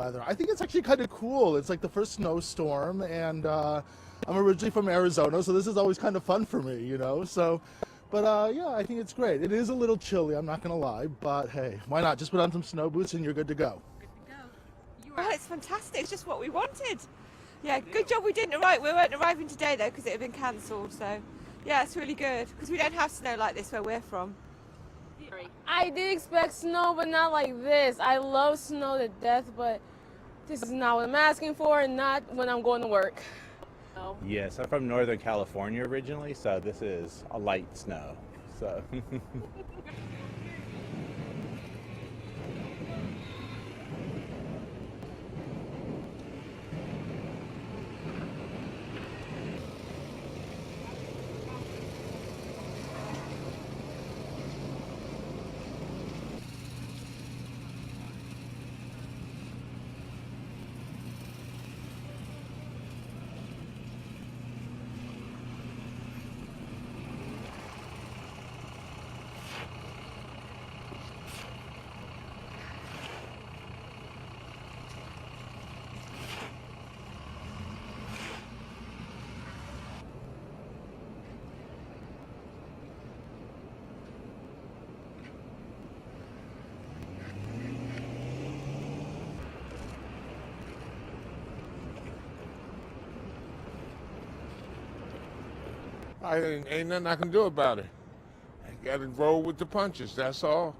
weather. I think it's actually kind of cool. It's like the first snowstorm, and I'm originally from Arizona, so this is always kind of fun for me, you know? So, but yeah, I think it's great. It is a little chilly, I'm not going to lie, but hey, why not? Just put on some snow boots and you're good to go. Oh, it's fantastic. It's just what we wanted. Yeah, good job we didn't arrive. We weren't arriving today, though, because it had been cancelled. So, yeah, it's really good, because we don't have snow like this where we're from. I did expect snow, but not like this. I love snow to death, but this is not what I'm asking for, and not when I'm going to work. No. Yes, I'm from Northern California originally, so this is a light snow. So. Ain't nothing I can do about it. I got to roll with the punches, that's all.